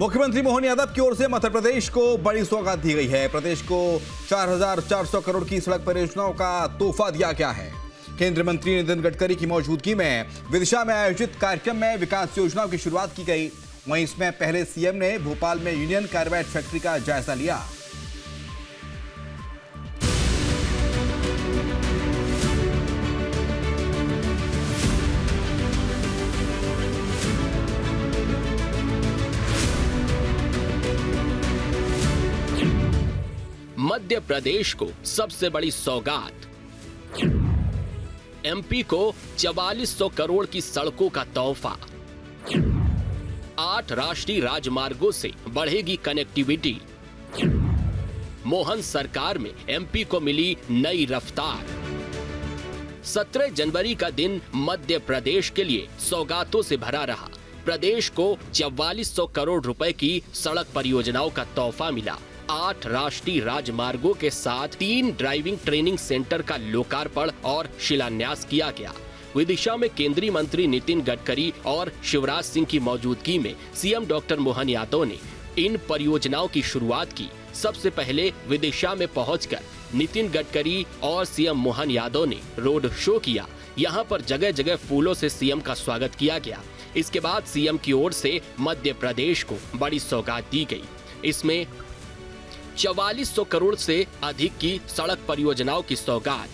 मुख्यमंत्री मोहन यादव की ओर से मध्य प्रदेश को बड़ी सौगात दी गई है। प्रदेश को 4,400 करोड़ की सड़क परियोजनाओं का तोहफा दिया गया है। केंद्रीय मंत्री नितिन गडकरी की मौजूदगी में विदिशा में आयोजित कार्यक्रम में विकास योजनाओं की शुरुआत की गई। वहीं इसमें पहले सीएम ने भोपाल में यूनियन कार्बाइड फैक्ट्री का जायजा लिया। मध्य प्रदेश को सबसे बड़ी सौगात, एमपी को 4400 करोड़ की सड़कों का तोहफा, 8 राष्ट्रीय राजमार्गों से बढ़ेगी कनेक्टिविटी, मोहन सरकार में एमपी को मिली नई रफ्तार। 17 जनवरी का दिन मध्य प्रदेश के लिए सौगातों से भरा रहा। प्रदेश को 4400 करोड़ रुपए की सड़क परियोजनाओं का तोहफा मिला। 8 राष्ट्रीय राजमार्गों के साथ 3 ड्राइविंग ट्रेनिंग सेंटर का लोकार्पण और शिलान्यास किया गया। विदिशा में केंद्रीय मंत्री नितिन गडकरी और शिवराज सिंह की मौजूदगी में सीएम डॉक्टर मोहन यादव ने इन परियोजनाओं की शुरुआत की। सबसे पहले विदिशा में पहुंचकर नितिन गडकरी और सीएम मोहन यादव ने रोड शो किया। यहां पर जगह जगह फूलों से सीएम का स्वागत किया गया। इसके बाद सीएम की ओर से मध्य प्रदेश को बड़ी सौगात दी गई। इसमें 4400 करोड़ से अधिक की सड़क परियोजनाओं की सौगात,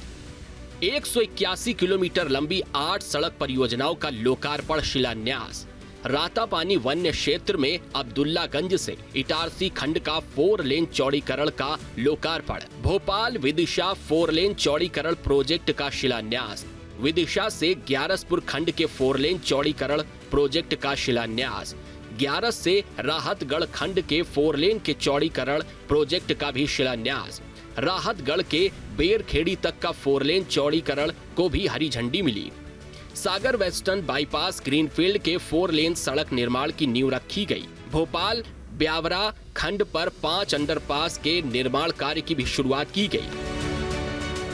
181 किलोमीटर लंबी 8 सड़क परियोजनाओं का लोकार्पण शिलान्यास, रातापानी वन्य क्षेत्र में अब्दुल्लागंज से इटारसी खंड का 4 लेन चौड़ीकरण का लोकार्पण, भोपाल विदिशा 4 लेन चौड़ीकरण प्रोजेक्ट का शिलान्यास, विदिशा से ग्यारसपुर खंड के 4 लेन चौड़ीकरण प्रोजेक्ट का शिलान्यास, 11 से राहतगढ़ खंड के 4 लेन के चौड़ीकरण प्रोजेक्ट का भी शिलान्यास, राहतगढ़ के बेरखेड़ी तक का 4 लेन चौड़ीकरण को भी हरी झंडी मिली। सागर वेस्टर्न बाईपास ग्रीनफील्ड के 4 लेन सड़क निर्माण की नींव रखी गई। भोपाल ब्यावरा खंड पर 5 अंडरपास के निर्माण कार्य की भी शुरुआत की गई।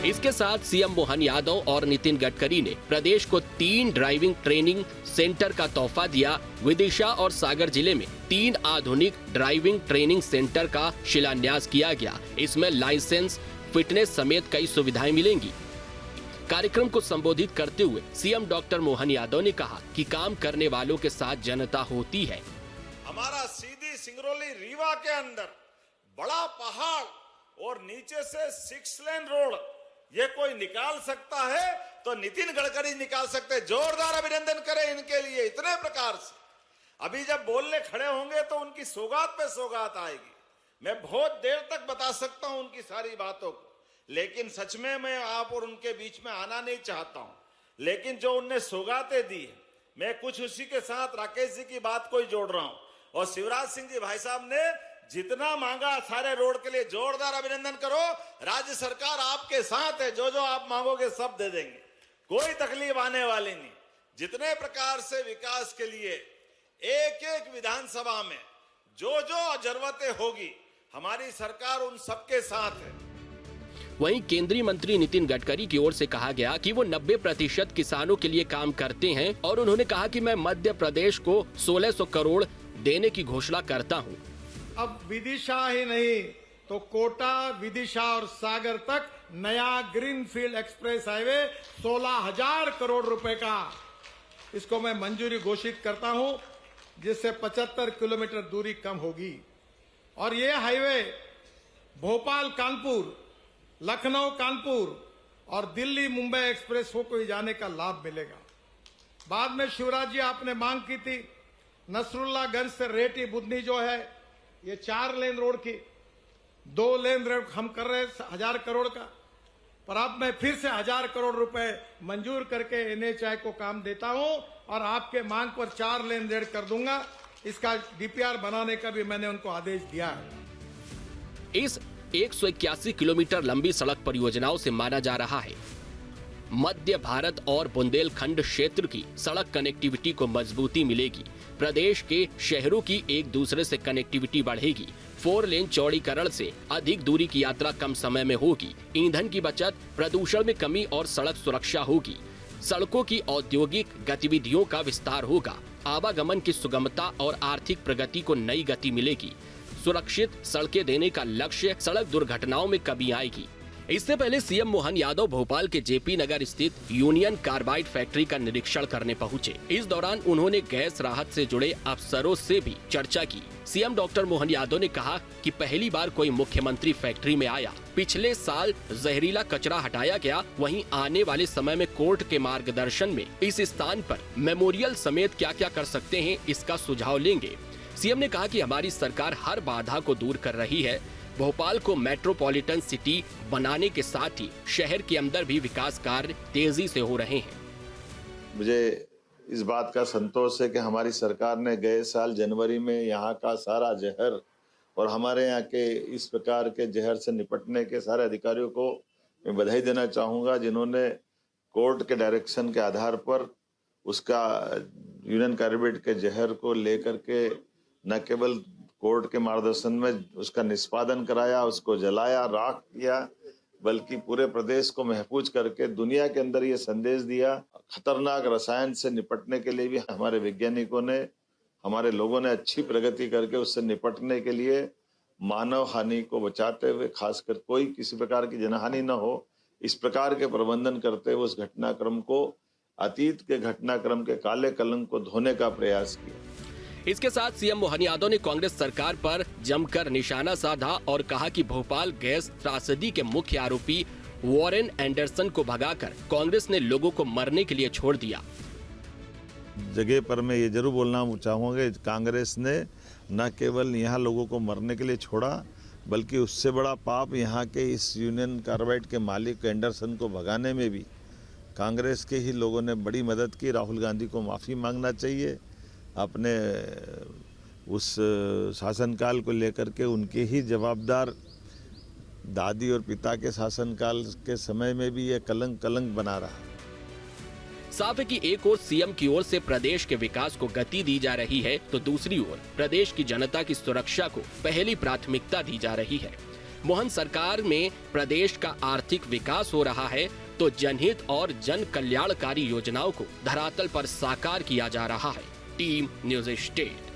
इसके साथ सीएम मोहन यादव और नितिन गडकरी ने प्रदेश को 3 ड्राइविंग ट्रेनिंग सेंटर का तोहफा दिया। विदिशा और सागर जिले में 3 आधुनिक ड्राइविंग ट्रेनिंग सेंटर का शिलान्यास किया गया। इसमें लाइसेंस, फिटनेस समेत कई सुविधाएं मिलेंगी। कार्यक्रम को संबोधित करते हुए सीएम डॉक्टर मोहन यादव ने कहा कि काम करने वालों के साथ जनता होती है। हमारा सीधी सिंगरौली रीवा के अंदर बड़ा पहाड़ और नीचे से 6 लेन रोड ये कोई निकाल सकता है तो नितिन गडकरी निकाल सकते हैं। जोरदार अभिनंदन करें इनके लिए। इतने प्रकार से अभी जब बोलने खड़े होंगे तो उनकी सौगात पे सौगात आएगी। मैं बहुत देर तक बता सकता हूं उनकी सारी बातों को, लेकिन सच में मैं आप और उनके बीच में आना नहीं चाहता हूं। लेकिन जो उनने सौगातें दी है, मैं कुछ उसी के साथ राकेश जी की बात को ही जोड़ रहा हूं। और शिवराज सिंह जी भाई साहब ने जितना मांगा सारे रोड के लिए जोरदार अभिनंदन करो। राज्य सरकार आपके साथ है, जो जो आप मांगोगे सब दे देंगे, कोई तकलीफ आने वाली नहीं। जितने प्रकार से विकास के लिए एक एक विधानसभा में जो जो जरूरतें होगी हमारी सरकार उन सबके साथ है। वहीं केंद्रीय मंत्री नितिन गडकरी की ओर से कहा गया कि वो 90% किसानों के लिए काम करते हैं और उन्होंने कहा कि मैं मध्य प्रदेश को 1600 करोड़ देने की घोषणा करता हूं। अब विदिशा ही नहीं तो कोटा, विदिशा और सागर तक नया ग्रीनफील्ड एक्सप्रेस हाईवे 16,000 करोड़ रुपए का, इसको मैं मंजूरी घोषित करता हूं, जिससे 75 किलोमीटर दूरी कम होगी। और ये हाईवे भोपाल कानपुर, लखनऊ कानपुर और दिल्ली मुंबई एक्सप्रेस को जाने का लाभ मिलेगा। बाद में शिवराज जी आपने मांग की थी नसरुल्लागंज से रेटी बुधनी जो है ये 4 लेन रोड की, 2 लेन रोड हम कर रहे 1000 करोड़ का, पर अब मैं फिर से 1000 करोड़ रुपए मंजूर करके एनएचआई को काम देता हूं और आपके मांग पर 4 लेन रेड कर दूंगा। इसका डीपीआर बनाने का भी मैंने उनको आदेश दिया है। इस 181 किलोमीटर लंबी सड़क परियोजनाओं से माना जा रहा है मध्य भारत और बुंदेलखंड क्षेत्र की सड़क कनेक्टिविटी को मजबूती मिलेगी। प्रदेश के शहरों की एक दूसरे से कनेक्टिविटी बढ़ेगी। 4 लेन चौड़ीकरण से अधिक दूरी की यात्रा कम समय में होगी। ईंधन की बचत, प्रदूषण में कमी और सड़क सुरक्षा होगी। सड़कों की औद्योगिक गतिविधियों का विस्तार होगा। आवागमन की सुगमता और आर्थिक प्रगति को नई गति मिलेगी। सुरक्षित सड़कें देने का लक्ष्य, सड़क दुर्घटनाओं में कमी आएगी। इससे पहले सीएम मोहन यादव भोपाल के जेपी नगर स्थित यूनियन कार्बाइड फैक्ट्री का निरीक्षण करने पहुंचे। इस दौरान उन्होंने गैस राहत से जुड़े अफसरों से भी चर्चा की। सीएम डॉक्टर मोहन यादव ने कहा कि पहली बार कोई मुख्यमंत्री फैक्ट्री में आया। पिछले साल जहरीला कचरा हटाया गया, वहीं आने वाले समय में कोर्ट के मार्गदर्शन में इस स्थान पर मेमोरियल समेत क्या क्या कर सकते हैं, इसका सुझाव लेंगे। सीएम ने कहा कि हमारी सरकार हर बाधा को दूर कर रही है। भोपाल को मेट्रोपॉलिटन सिटी बनाने के साथ ही शहर के अंदर भी विकास कार्य तेजी से हो रहे हैं। मुझे इस बात का संतोष है कि हमारी सरकार ने गए साल जनवरी में यहाँ का सारा जहर और हमारे यहाँ के इस प्रकार के जहर से निपटने के सारे अधिकारियों को मैं बधाई देना चाहूँगा, जिन्होंने कोर्ट के डायरेक्शन के आधार पर उसका यूनियन कार्बाइड के जहर को लेकर के न केवल कोर्ट के मार्गदर्शन में उसका निष्पादन कराया, उसको जलाया, राख किया, बल्कि पूरे प्रदेश को महफूज करके दुनिया के अंदर ये संदेश दिया। खतरनाक रसायन से निपटने के लिए भी हमारे वैज्ञानिकों ने, हमारे लोगों ने अच्छी प्रगति करके उससे निपटने के लिए मानव हानि को बचाते हुए, खासकर कोई किसी प्रकार की जनहानि न हो, इस प्रकार के प्रबंधन करते हुए उस घटनाक्रम को, अतीत के घटनाक्रम के काले कलंक को धोने का प्रयास किया। इसके साथ सीएम मोहन यादव ने कांग्रेस सरकार पर जमकर निशाना साधा और कहा कि भोपाल गैस त्रासदी के मुख्य आरोपी वॉरेन एंडरसन को भगाकर कांग्रेस ने लोगों को मरने के लिए छोड़ दिया। जगह पर मैं ये जरूर बोलना चाहूँगा, कांग्रेस ने न केवल यहाँ लोगों को मरने के लिए छोड़ा, बल्कि उससे बड़ा पाप यहाँ के इस यूनियन कार्बाइड के मालिक एंडरसन को भगाने में भी कांग्रेस के ही लोगों ने बड़ी मदद की। राहुल गांधी को माफ़ी मांगना चाहिए। अपने उस शासनकाल को लेकर के उनके ही जवाबदार दादी और पिता के शासनकाल के समय में भी ये कलंक बना रहा। साफ है कि एक ओर सीएम की ओर से प्रदेश के विकास को गति दी जा रही है, तो दूसरी ओर प्रदेश की जनता की सुरक्षा को पहली प्राथमिकता दी जा रही है। मोहन सरकार में प्रदेश का आर्थिक विकास हो रहा है, तो जनहित और जन कल्याणकारी योजनाओं को धरातल पर साकार किया जा रहा है। Team news state.